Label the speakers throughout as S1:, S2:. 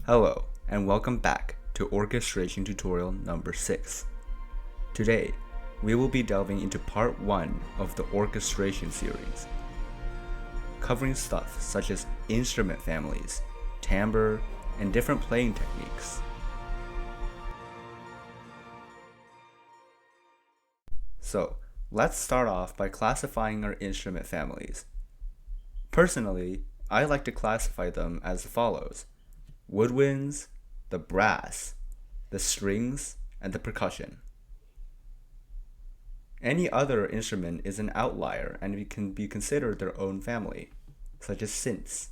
S1: Hello, and welcome back to Orchestration tutorial number 6. Today, we will be delving into part 1 of the orchestration series, covering stuff such as instrument families, timbre, and different playing techniques. So, let's start off by classifying our instrument families. Personally, I like to classify them as follows: woodwinds, the brass, the strings, and the percussion. Any other instrument is an outlier and it can be considered their own family, such as synths.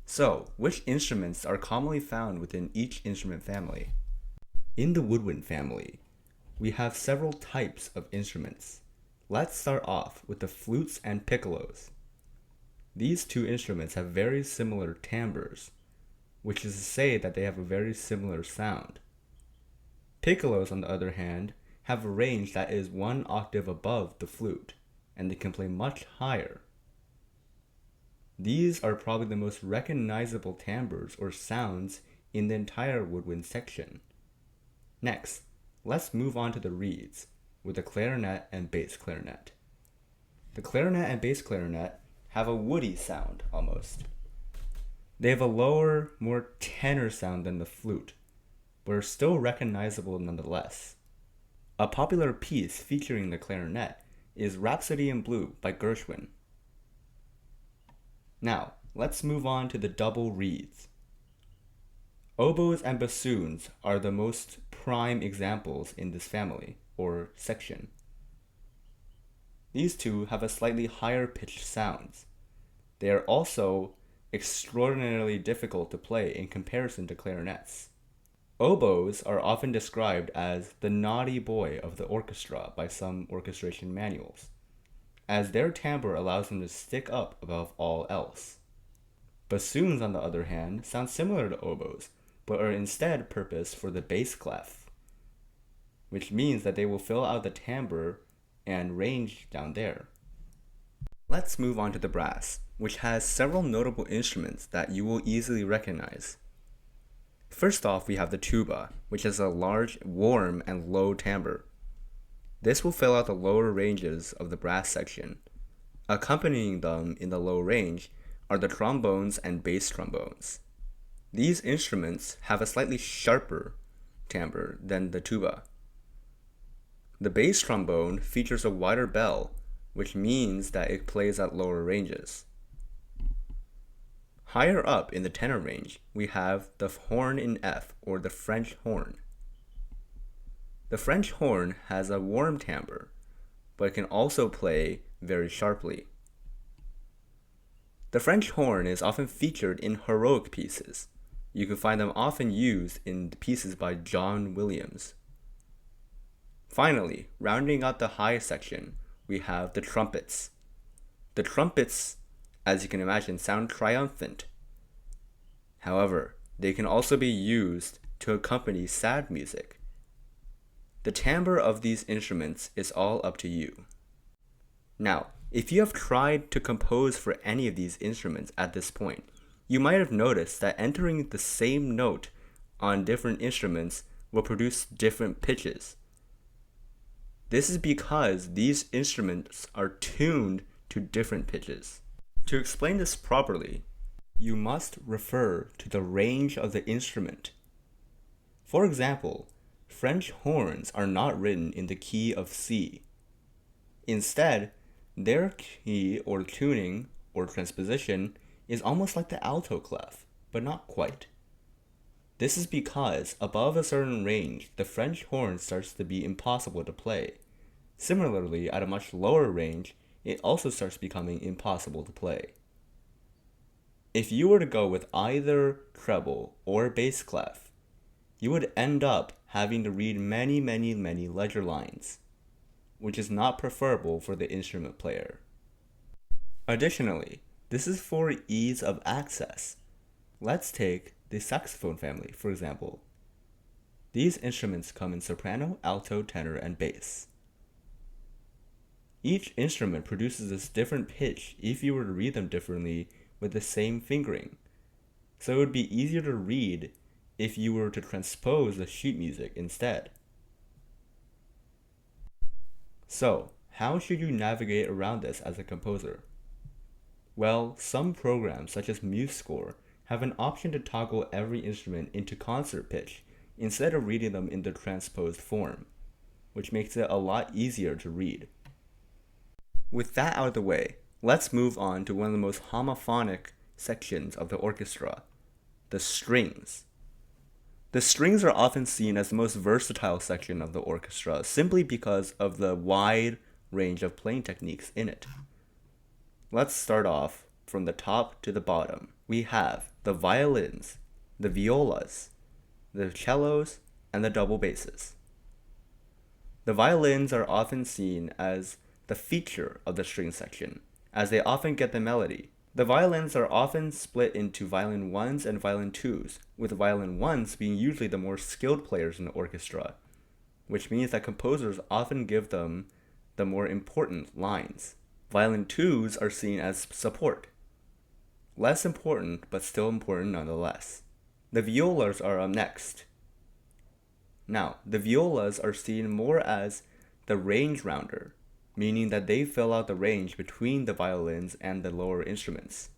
S1: So, which instruments are commonly found within each instrument family? In the woodwind family, we have several types of instruments. Let's start off with the flutes and piccolos. These two instruments have very similar timbres, which is to say that they have a very similar sound. Piccolos, on the other hand, have a range that is one octave above the flute, and they can play much higher. These are probably the most recognizable timbres or sounds in the entire woodwind section. Next, let's move on to the reeds, with the clarinet and bass clarinet. The clarinet and bass clarinet have a woody sound, almost. They have a lower, more tenor sound than the flute, but are still recognizable nonetheless. A popular piece featuring the clarinet is Rhapsody in Blue by Gershwin. Now, let's move on to the double reeds. Oboes and bassoons are the most prime examples in this family, or section. These two have a slightly higher pitched sounds. They are also extraordinarily difficult to play in comparison to clarinets. Oboes are often described as the naughty boy of the orchestra by some orchestration manuals, as their timbre allows them to stick up above all else. Bassoons, on the other hand, sound similar to oboes, but are instead purposed for the bass clef, which means that they will fill out the timbre and range down there. Let's move on to the brass, which has several notable instruments that you will easily recognize. First off, we have the tuba, which has a large, warm, and low timbre. This will fill out the lower ranges of the brass section. Accompanying them in the low range are the trombones and bass trombones. These instruments have a slightly sharper timbre than the tuba. The bass trombone features a wider bell, which means that it plays at lower ranges. Higher up in the tenor range, we have the horn in F, or the French horn. The French horn has a warm timbre, but it can also play very sharply. The French horn is often featured in heroic pieces. You can find them often used in pieces by John Williams. Finally, rounding out the high section, we have the trumpets. The trumpets, as you can imagine, sound triumphant. However, they can also be used to accompany sad music. The timbre of these instruments is all up to you. Now, if you have tried to compose for any of these instruments at this point, you might have noticed that entering the same note on different instruments will produce different pitches. This is because these instruments are tuned to different pitches. To explain this properly, you must refer to the range of the instrument. For example, French horns are not written in the key of C. Instead, their key or tuning or transposition is almost like the alto clef, but not quite. This is because above a certain range, the French horn starts to be impossible to play. Similarly, at a much lower range, it also starts becoming impossible to play. If you were to go with either treble or bass clef, you would end up having to read many ledger lines, which is not preferable for the instrument player. Additionally, this is for ease of access. Let's take the saxophone family, for example. These instruments come in soprano, alto, tenor, and bass. Each instrument produces this different pitch if you were to read them differently with the same fingering. so it would be easier to read if you were to transpose the sheet music instead. So, how should you navigate around this as a composer? Well, some programs such as MuseScore have an option to toggle every instrument into concert pitch instead of reading them in the transposed form, which makes it a lot easier to read. With that out of the way, let's move on to one of the most homophonic sections of the orchestra, the strings. The strings are often seen as the most versatile section of the orchestra simply because of the wide range of playing techniques in it. Let's start off from the top to the bottom. We have the violins, the violas, the cellos, and the double basses. The violins are often seen as the feature of the string section, as they often get the melody. The violins are often split into violin 1s and violin 2s, with violin 1s being usually the more skilled players in the orchestra, which means that composers often give them the more important lines. Violin 2s are seen as support. Less important, but still important nonetheless. The violas are up next. Now, the violas are seen more as the range rounder, meaning that they fill out the range between the violins and the lower instruments.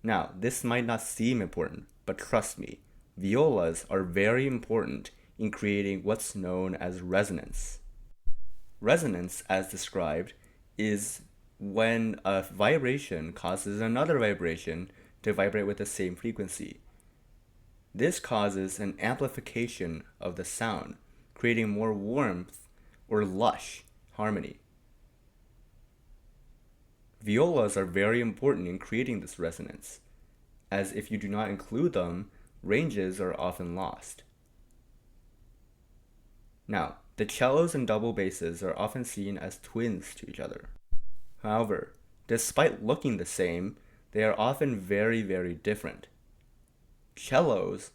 S1: Now, this might not seem important, but trust me, violas are very important in creating what's known as resonance. Resonance, as described, is when a vibration causes another vibration to vibrate with the same frequency. This causes an amplification of the sound, creating more warmth or lush harmony. Violas are very important in creating this resonance, as if you do not include them, ranges are often lost. Now, the cellos and double basses are often seen as twins to each other. However, despite looking the same, they are often very, very different. Cellos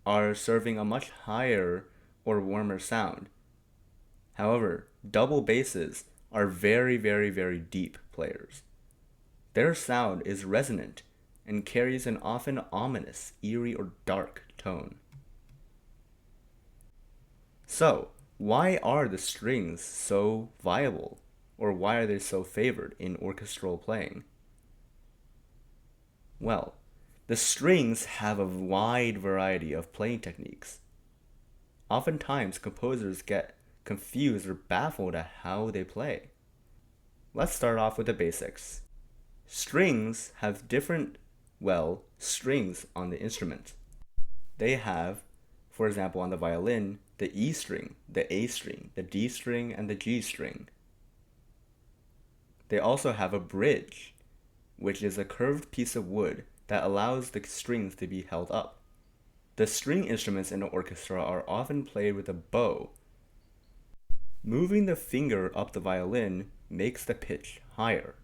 S1: are serving a much higher or warmer sound. However, double basses are very, very, very deep players. Their sound is resonant and carries an often ominous, eerie, or dark tone. So, why are the strings so viable, or why are they so favored in orchestral playing? Well, the strings have a wide variety of playing techniques. Oftentimes, composers get confused or baffled at how they play. Let's start off with the basics. Strings have different, strings on the instrument. They have, for example, on the violin, the E string, the A string, the D string, and the G string. They also have a bridge, which is a curved piece of wood that allows the strings to be held up. The string instruments in the orchestra are often played with a bow. Moving the finger up the violin makes the pitch higher.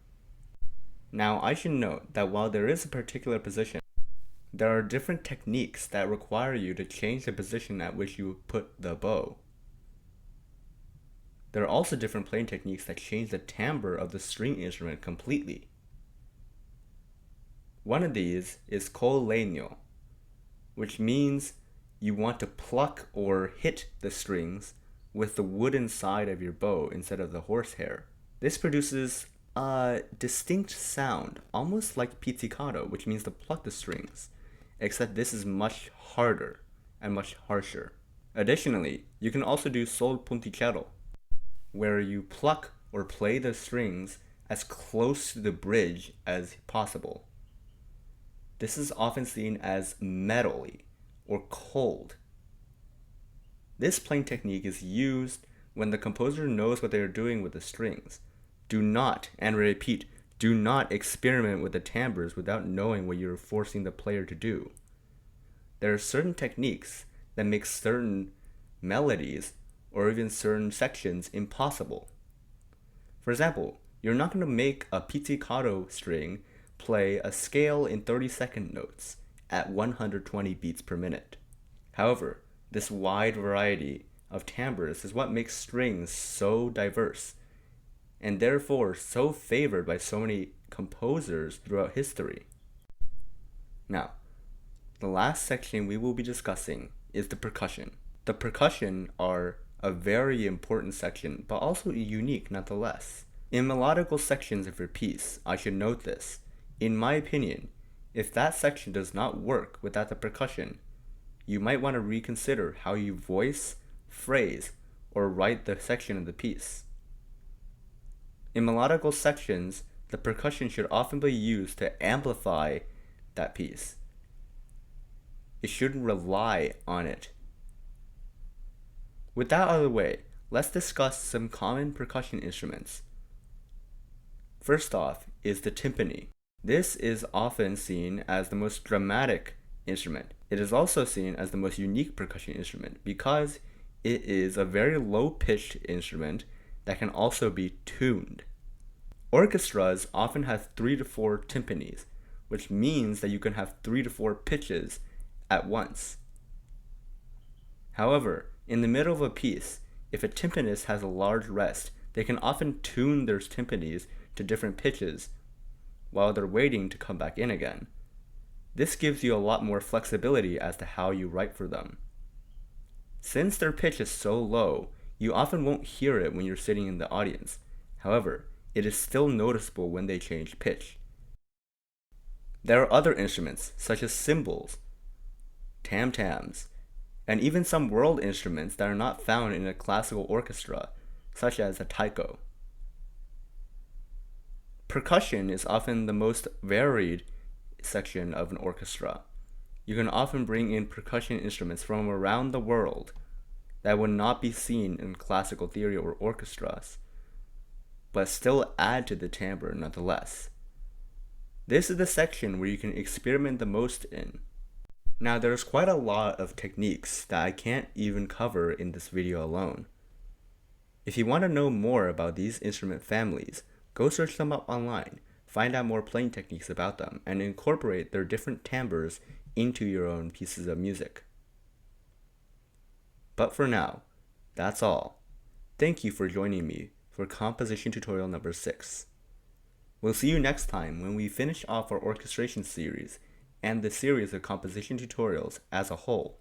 S1: Now, I should note that while there is a particular position, there are different techniques that require you to change the position at which you put the bow. There are also different playing techniques that change the timbre of the string instrument completely. One of these is col legno, which means you want to pluck or hit the strings with the wooden side of your bow instead of the horsehair. This produces a distinct sound, almost like pizzicato, which means to pluck the strings, except this is much harder and much harsher. Additionally, you can also do sol punticello, where you pluck or play the strings as close to the bridge as possible. This is often seen as metally or cold. This playing technique is used when the composer knows what they are doing with the strings. Do not, and repeat, do not experiment with the timbres without knowing what you're forcing the player to do. There are certain techniques that make certain melodies or even certain sections impossible. For example, you're not going to make a pizzicato string play a scale in 30-second notes at 120 beats per minute. However, this wide variety of timbres is what makes strings so diverse, and therefore so favored by so many composers throughout history. Now, the last section we will be discussing is the percussion. The percussion are a very important section, but also unique nonetheless. In melodical sections of your piece, I should note this. In my opinion, if that section does not work without the percussion, you might want to reconsider how you voice, phrase, or write the section of the piece. In melodical sections, the percussion should often be used to amplify that piece. It shouldn't rely on it. With that out of the way, let's discuss some common percussion instruments. First off is the timpani. This is often seen as the most dramatic instrument. It is also seen as the most unique percussion instrument because it is a very low-pitched instrument that can also be tuned. Orchestras often have 3 to 4 timpanis, which means that you can have 3 to 4 pitches at once. However, in the middle of a piece, if a timpanist has a large rest, they can often tune their timpanis to different pitches while they're waiting to come back in again. This gives you a lot more flexibility as to how you write for them. Since their pitch is so low, you often won't hear it when you're sitting in the audience. However, it is still noticeable when they change pitch. There are other instruments, such as cymbals, tam-tams, and even some world instruments that are not found in a classical orchestra, such as a taiko. Percussion is often the most varied section of an orchestra. You can often bring in percussion instruments from around the world that would not be seen in classical theory or orchestras, but still add to the timbre nonetheless. This is the section where you can experiment the most in. Now there's quite a lot of techniques that I can't even cover in this video alone. If you want to know more about these instrument families, go search them up online, find out more playing techniques about them, and incorporate their different timbres into your own pieces of music. But for now, that's all. Thank you for joining me for composition tutorial number 6. We'll see you next time when we finish off our orchestration series and the series of composition tutorials as a whole.